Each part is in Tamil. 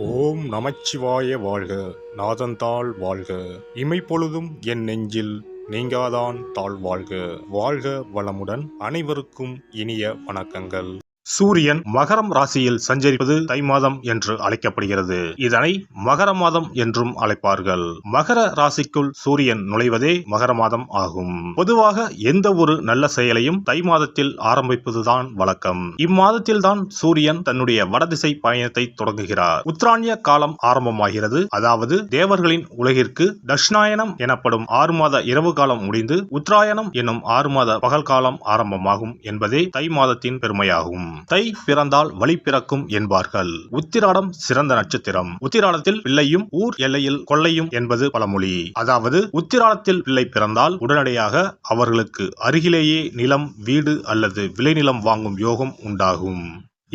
ஓம் நமச்சிவாய வாழ்க. நாதந்தாள் வாழ்க. இமைப்பொழுதும் என் நெஞ்சில் நீங்காதான் தாழ் வாழ்க. வாழ்க வளமுடன். அனைவருக்கும் இனிய வணக்கங்கள். சூரியன் மகரம் ராசியில் சஞ்சரிப்பது தை மாதம் என்று அழைக்கப்படுகிறது. இதனை மகர மாதம் என்றும் அழைப்பார்கள். மகர ராசிக்குள் சூரியன் நுழைவதே மகர மாதம் ஆகும். பொதுவாக எந்த ஒரு நல்ல செயலையும் தை மாதத்தில் ஆரம்பிப்பதுதான் வழக்கம். இம்மாதத்தில் தான் சூரியன் தன்னுடைய வடதிசை பயணத்தை தொடங்குகிறார். உத்தராயண காலம் ஆரம்பமாகிறது. அதாவது தேவர்களின் உலகிற்கு தட்சிணாயனம் எனப்படும் 6 மாத இரவு காலம் முடிந்து உத்தராயணம் என்னும் 6 மாத பகல் காலம் ஆரம்பமாகும் என்பதே தை மாதத்தின் பெருமையாகும். தை பிறந்தால் வழி பிறக்கும் என்பார்கள். உத்திராடம் சிறந்த நட்சத்திரம். உத்திராடத்தில் பிள்ளையும் ஊர் எல்லையில் கொள்ளையும் என்பது பழமொழி. அதாவது உத்திராடத்தில் பிள்ளை பிறந்தால் உடனடியாக அவர்களுக்கு அருகிலேயே நிலம், வீடு அல்லது விளைநிலம் வாங்கும் யோகம் உண்டாகும்.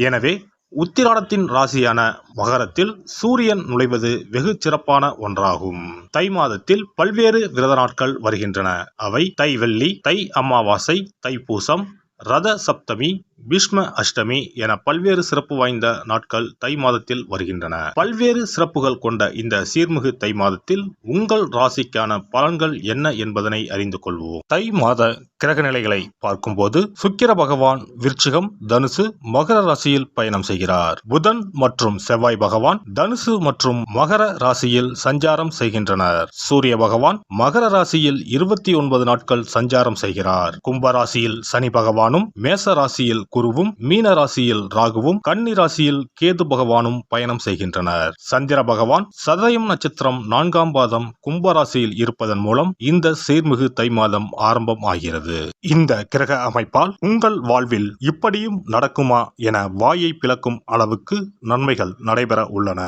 எனவே உத்திராடத்தின் ராசியான மகரத்தில் சூரியன் நுழைவது வெகு சிறப்பான ஒன்றாகும். தை மாதத்தில் பல்வேறு விரத நாட்கள் வருகின்றன. அவை தை வெள்ளி, தை அமாவாசை, தைப்பூசம், ரத சப்தமி, பீஷ்ம அஷ்டமி என பல்வேறு சிறப்பு வாய்ந்த நாட்கள் தை மாதத்தில் வருகின்றன. பல்வேறு சிறப்புகள் கொண்ட இந்த சீர்மிகு தை மாதத்தில் உங்கள் ராசிக்கான பலன்கள் என்ன என்பதனை அறிந்து கொள்வோம். தை மாத கிரக நிலைகளை பார்க்கும்போது சுக்கிர பகவான் விருச்சிகம், தனுசு, மகர ராசியில் பயணம் செய்கிறார். புதன் மற்றும் செவ்வாய் பகவான் தனுசு மற்றும் மகர ராசியில் சஞ்சாரம் செய்கின்றனர். சூரிய பகவான் மகர ராசியில் 29 நாட்கள் சஞ்சாரம் செய்கிறார். கும்ப ராசியில் சனி பகவானும், மேச ராசியில் குருவும், மீன ராசியில் ராகுவும், கன்னி ராசியில் கேது பகவானும் பயணம் செய்கின்றனர். சந்திர பகவான் சதயம் நட்சத்திரம் 4ஆம் பாதம் கும்ப ராசியில் இருப்பதன் மூலம் இந்த சீர்மிகு தை மாதம் ஆரம்பம் ஆகிறது. இந்த கிரக அமைப்பால் உங்கள் வாழ்வில் இப்படியும் நடக்குமா என வாயை பிளக்கும் அளவுக்கு நன்மைகள் நடைபெற உள்ளன.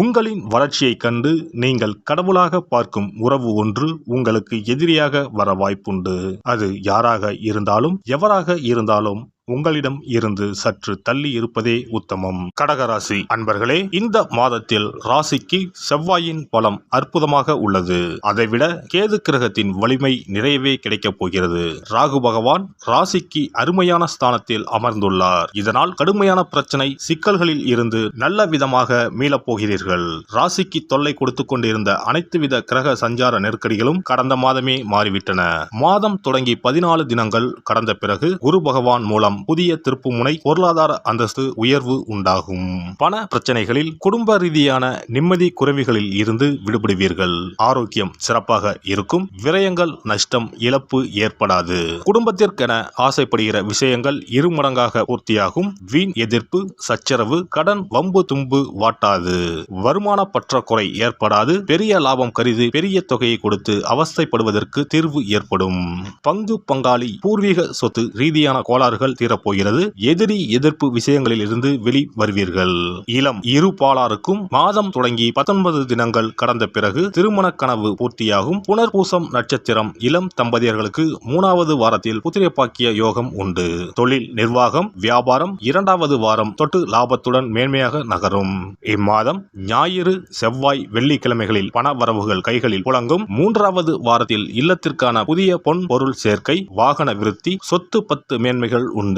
உங்களின் வளர்ச்சியை கண்டு நீங்கள் கடவுளாக பார்க்கும் உறவு ஒன்று உங்களுக்கு எதிரியாக வர வாய்ப்புண்டு. அது யாராக இருந்தாலும் எவராக இருந்தாலும் உங்களிடம் இருந்து சற்று தள்ளி இருப்பதே உத்தமம். கடகராசி அன்பர்களே, இந்த மாதத்தில் ராசிக்கு செவ்வாயின் பலம் அற்புதமாக உள்ளது. அதைவிட கேது கிரகத்தின் வலிமை நிறையவே கிடைக்கப் போகிறது. ராகு பகவான் ராசிக்கு அருமையான ஸ்தானத்தில் அமர்ந்துள்ளார். இதனால் கடுமையான பிரச்சனை சிக்கல்களில் இருந்து நல்ல விதமாக மீளப் போகிறீர்கள். ராசிக்கு தொல்லை கொடுத்து கொண்டிருந்த அனைத்து வித கிரக சஞ்சார நெருக்கடிகளும் கடந்த மாதமே மாறிவிட்டன. மாதம் தொடங்கி 14 தினங்கள் கடந்த பிறகு குரு பகவான் மூலம் புதிய திருப்புமுனை, பொருளாதார அந்தஸ்து உயர்வு உண்டாகும். பண பிரச்சனைகளில், குடும்ப ரீதியான நிம்மதி குறைவுகளில் இருந்து விடுபடுவீர்கள். ஆரோக்கியம் சிறப்பாக இருக்கும். விரயங்கள், நஷ்டம், இழப்பு ஏற்படாது. குடும்பத்திற்கென ஆசைப்படுகிற விஷயங்கள் இருமடங்காக பூர்த்தியாகும். வீண் எதிர்ப்பு, சச்சரவு, கடன், வம்பு தும்பு வாட்டாது. வருமான பற்றாக்குறை ஏற்படாது. பெரிய லாபம் கருதி பெரிய தொகையை கொடுத்து அவஸ்தைப்படுவதற்கு தீர்வு ஏற்படும். பங்கு பங்காளி, பூர்வீக சொத்து ரீதியான கோளாறுகள் தீரப்போகிறது. எதிரி எதிர்ப்பு விஷயங்களில் இருந்து வெளி வருவீர்கள். இளம் இருபாலாருக்கும் மாதம் தொடங்கி 19 தினங்கள் கடந்த பிறகு திருமண கனவு பூர்த்தியாகும். புனர்பூசம் நட்சத்திரம் இளம் தம்பதியர்களுக்கு 3வது வாரத்தில் புத்திர பாக்கிய யோகம் உண்டு. தொழில், நிர்வாகம், வியாபாரம் 2வது வாரம் தொட்டு லாபத்துடன் மேன்மையாக நகரும். இம்மாதம் ஞாயிறு, செவ்வாய், வெள்ளிக்கிழமைகளில் பண வரவுகள் கைகளில் புழங்கும். 3வது வாரத்தில் இல்லத்திற்கான புதிய பொன் பொருள் சேர்க்கை, வாகன விருத்தி, சொத்து பத்து மேன்மைகள் உண்டு.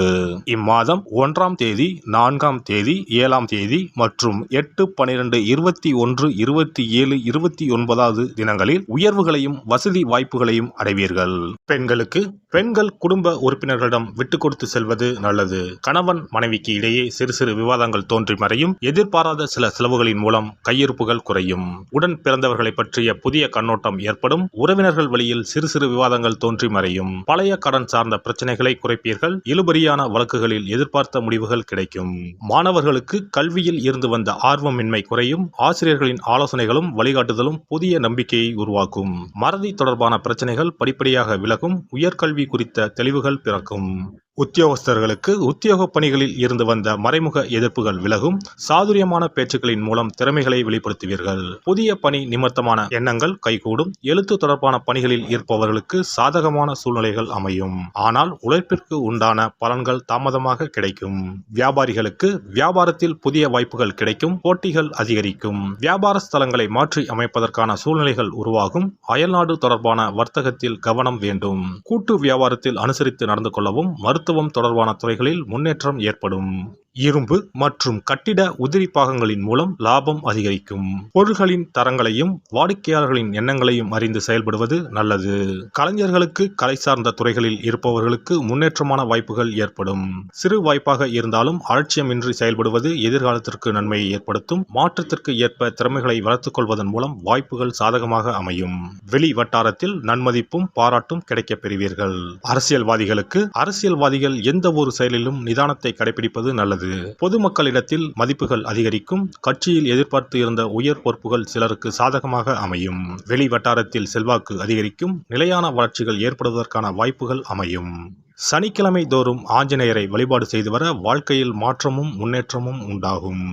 இம்மாதம் 1ஆம் தேதி, 4ஆம் தேதி, 7ஆம் தேதி மற்றும் 8, 12, 21, 27, 29வது தினங்களில் உயர்வுகளையும் வசதி வாய்ப்புகளையும் அடைவீர்கள். பெண்களுக்கு பெண்கள் குடும்ப உறுப்பினர்களிடம் விட்டு கொடுத்து செல்வது நல்லது. கணவன் மனைவிக்கு இடையே சிறு சிறு விவாதங்கள் தோன்றி மறையும். எதிர்பாராத சில செலவுகளின் மூலம் கையிருப்புகள் குறையும். உடன் பிறந்தவர்களை பற்றிய புதிய கண்ணோட்டம் ஏற்படும். உறவினர்கள் வழியில் சிறு சிறு விவாதங்கள் தோன்றி மறையும். பழைய கடன் சார்ந்த பிரச்சனைகளை குறைப்பீர்கள். இழுபறியான வழக்குகளில் எதிர்பார்த்த முடிவுகள் கிடைக்கும். மாணவர்களுக்கு கல்வியில் இருந்து வந்த ஆர்வமின்மை குறையும். ஆசிரியர்களின் ஆலோசனைகளும் வழிகாட்டுதலும் புதிய நம்பிக்கையை உருவாக்கும். மறதி தொடர்பான பிரச்சனைகள் படிப்படியாக விலகும். உயர்கல்வி குறித்த தெளிவுகள் பிறக்கும். உத்தியோகஸ்தர்களுக்கு உத்தியோக பணிகளில் இருந்து வந்த மறைமுக எதிர்ப்புகள் விலகும். சாதுரியமான பேச்சுக்களின் மூலம் திறமைகளை வெளிப்படுத்துவீர்கள். புதிய பணி நிமித்தமான எண்ணங்கள் கைகூடும். எழுத்து தொடர்பான பணிகளில் இருப்பவர்களுக்கு சாதகமான சூழ்நிலைகள் அமையும். ஆனால் உழைப்பிற்கு உண்டான பலன்கள் தாமதமாக கிடைக்கும். வியாபாரிகளுக்கு வியாபாரத்தில் புதிய வாய்ப்புகள் கிடைக்கும். போட்டிகள் அதிகரிக்கும். வியாபார ஸ்தலங்களை மாற்றி அமைப்பதற்கான சூழ்நிலைகள் உருவாகும். அயல்நாடு தொடர்பான வர்த்தகத்தில் கவனம் வேண்டும். கூட்டு வியாபாரத்தில் அனுசரித்து நடந்து கொள்ளவும். மருத்துவம் தொடர்பான துறைகளில் முன்னேற்றம் ஏற்படும். இரும்பு மற்றும் கட்டிட உதிரி பாகங்களின் மூலம் லாபம் அதிகரிக்கும். பொருட்களின் தரங்களையும் வாடிக்கையாளர்களின் எண்ணங்களையும் அறிந்து செயல்படுவது நல்லது. கலைஞர்களுக்கு கலை சார்ந்த துறைகளில் இருப்பவர்களுக்கு முன்னேற்றமான வாய்ப்புகள் ஏற்படும். சிறு வாய்ப்பாக இருந்தாலும் அலட்சியமின்றி செயல்படுவது எதிர்காலத்திற்கு நன்மையை ஏற்படுத்தும். மாற்றத்திற்கு ஏற்ப திறமைகளை வளர்த்துக் கொள்வதன் மூலம் வாய்ப்புகள் சாதகமாக அமையும். வெளி வட்டாரத்தில் நன்மதிப்பும் பாராட்டும் கிடைக்கப் பெறுவீர்கள். அரசியல்வாதிகள் எந்த ஒரு செயலிலும் நிதானத்தை கடைபிடிப்பது நல்லது. பொதுமக்களிடத்தில் மதிப்புகள் அதிகரிக்கும். கட்சியில் எதிர்பார்த்து இருந்த உயர் பொறுப்புகள் சிலருக்கு சாதகமாக அமையும். வெளி வட்டாரத்தில் செல்வாக்கு அதிகரிக்கும். நிலையான வளர்ச்சிகள் ஏற்படுவதற்கான வாய்ப்புகள் அமையும். சனிக்கிழமை தோறும் ஆஞ்சநேயரை வழிபாடு செய்து வர வாழ்க்கையில் மாற்றமும் முன்னேற்றமும் உண்டாகும்.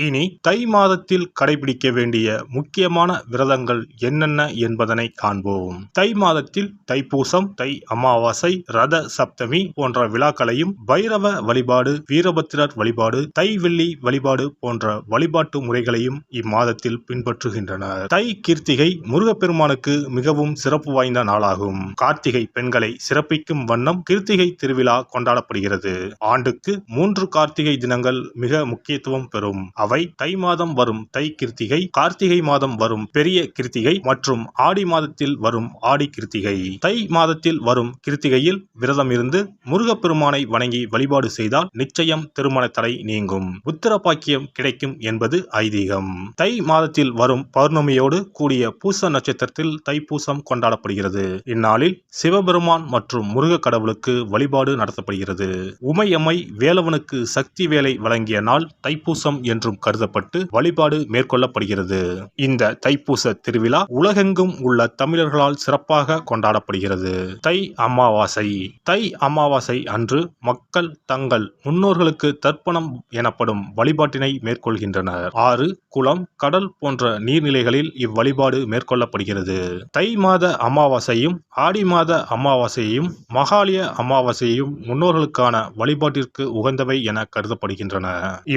இனி தை மாதத்தில் கடைபிடிக்க வேண்டிய முக்கியமான விரதங்கள் என்னென்ன என்பதனை காண்போம். தை மாதத்தில் தைப்பூசம், தை அமாவாசை, ரத சப்தமி போன்ற விழாக்களையும், பைரவ வழிபாடு, வீரபத்திரர் வழிபாடு, தை வெள்ளி வழிபாடு போன்ற வழிபாட்டு முறைகளையும் இம்மாதத்தில் பின்பற்றுகின்றனர். தை கிருத்திகை முருகப்பெருமானுக்கு மிகவும் சிறப்பு வாய்ந்த நாளாகும். கார்த்திகை பெண்களை சிறப்பிக்கும் வண்ணம் கிருத்திகை திருவிழா கொண்டாடப்படுகிறது. ஆண்டுக்கு 3 கார்த்திகை தினங்கள் மிக முக்கியத்துவம் பெறும். அவை தை மாதம் வரும் தை கிருத்திகை, கார்த்திகை மாதம் வரும் பெரிய கிருத்திகை மற்றும் ஆடி மாதத்தில் வரும் ஆடி கிருத்திகை. தை மாதத்தில் வரும் கிருத்திகையில் விரதம் இருந்து முருகப்பெருமானை வணங்கி வழிபாடு செய்தால் நிச்சயம் திருமண தடை நீங்கும், புத்திர பாக்கியம் கிடைக்கும் என்பது ஐதீகம். தை மாதத்தில் வரும் பௌர்ணமியோடு கூடிய பூச நட்சத்திரத்தில் தைப்பூசம் கொண்டாடப்படுகிறது. இந்நாளில் சிவபெருமான் மற்றும் முருக கடவுளுக்கு வழிபாடு நடத்தப்படுகிறது. உமையம்மை வேலவனுக்கு சக்தி வேலை வழங்கிய நாள் தைப்பூசம் என்றும் கருதப்பட்டு வழிபாடு மேற்கொள்ளப்படுகிறது. இந்த தைப்பூச திருவிழா உலகெங்கும் உள்ள தமிழர்களால் சிறப்பாக கொண்டாடப்படுகிறது. தை அமாவாசை. தை அமாவாசை அன்று மக்கள் தங்கள் முன்னோர்களுக்கு தர்ப்பணம் எனப்படும் வழிபாட்டினை மேற்கொள்கின்றனர். ஆறு, குளம், கடல் போன்ற நீர்நிலைகளில் இவ்வழிபாடு மேற்கொள்ளப்படுகிறது. தை மாத அமாவாசையும் ஆடி மாத அமாவாசையும் மகாலய அமாவாசையும் முன்னோர்களுக்கான வழிபாட்டிற்கு உகந்தவை என கருதப்படுகின்றன.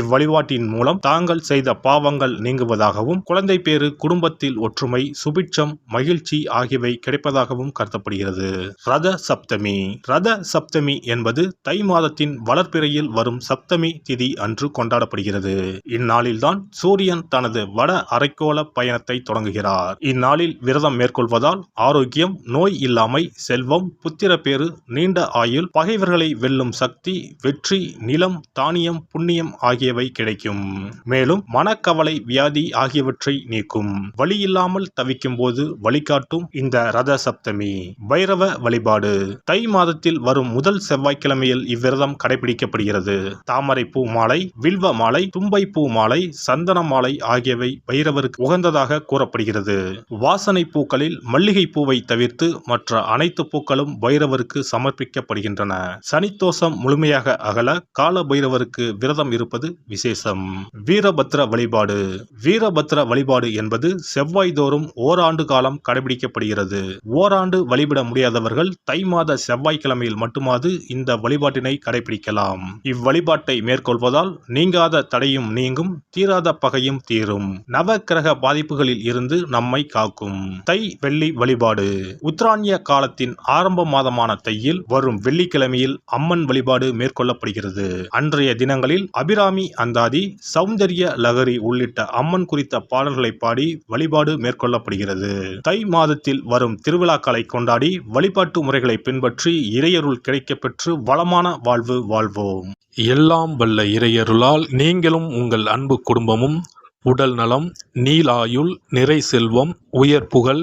இவ்வழிபாட்டின் மூலம் தாங்கள் செய்த பாவங்கள் நீங்குவதாகவும், குழந்தை பேறு, குடும்பத்தில் ஒற்றுமை, சுபிட்சம், மகிழ்ச்சி ஆகியவை கிடைப்பதாகவும் கருதப்படுகிறது. ரத சப்தமி. ரத சப்தமி என்பது தை மாதத்தின் வளர்பிறையில் வரும் சப்தமி திதி அன்று கொண்டாடப்படுகிறது. இந்நாளில்தான் சூரியன் தனது வட அரைக்கோள பயணத்தை தொடங்குகிறார். இந்நாளில் விரதம் மேற்கொள்வதால் ஆரோக்கியம், நோய் இல்லாமை, செல்வம், புத்திர பேறு, நீண்ட ஆயுள், பகைவர்களை வெல்லும் சக்தி, வெற்றி, நிலம், தானியம், புண்ணியம் ஆகியவை கிடைக்கும். மேலும் மனக்கவலை, வியாதி ஆகியவற்றை நீக்கும். வழியில்லாமல் தவிக்கும் போது வழிகாட்டும் இந்த ரத சப்தமி. பைரவ வழிபாடு. தை மாதத்தில் வரும் முதல் செவ்வாய்க்கிழமையில் இவ்விரதம் கடைபிடிக்கப்படுகிறது. தாமரை பூ மாலை, வில்வ மாலை, தும்பை பூ மாலை, சந்தன மாலை ஆகியவை பைரவருக்கு உகந்ததாக கூறப்படுகிறது. வாசனை பூக்களில் மல்லிகை பூவை தவிர்த்து மற்ற அனைத்து பூக்களும் பைரவருக்கு சமர்ப்பிக்கப்படுகின்றன. சனித்தோஷம் முழுமையாக அகல கால பைரவருக்கு விரதம் இருப்பது விசேஷம். வீரபத்திர வழிபாடு. வீரபத்திர வழிபாடு என்பது செவ்வாய் தோறும் ஓராண்டு காலம் கடைபிடிக்கப்படுகிறது. ஓராண்டு வழிபட முடியாதவர்கள் தை மாத செவ்வாய்க்கிழமையில் மட்டுமாவது இந்த வழிபாட்டினை கடைபிடிக்கலாம். இவ்வழிபாட்டை மேற்கொள்வதால் நீங்காத தடையும் நீங்கும், தீராத பகையும் தீரும், நவ கிரக பாதிப்புகளில் இருந்து நம்மை காக்கும். தை வெள்ளி வழிபாடு. உத்தராயண காலத்தின் ஆரம்ப மாதமான தையில் வரும் வெள்ளிக்கிழமையில் அம்மன் வழிபாடு மேற்கொள்ளப்படுகிறது. அன்றைய தினங்களில் அபிராமி அந்தாதி, சௌந்தரிய லகரி உள்ளிட்ட அம்மன் குறித்த பாடல்களை பாடி வழிபாடு மேற்கொள்ளப்படுகிறது. தை மாதத்தில் வரும் திருவிழாக்களை கொண்டாடி வழிபாட்டு முறைகளை பின்பற்றி இறையருள் கிடைக்கப்பெற்று வளமான வாழ்வு வாழ்வோம். எல்லாம் வல்ல இறையருளால் நீங்களும் உங்கள் அன்பு குடும்பமும் உடல் நலம், நீலாயுள், நிறை செல்வம், உயர் புகழ்,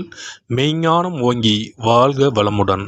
மெய்ஞானம் ஓங்கி வாழ்க வளமுடன்.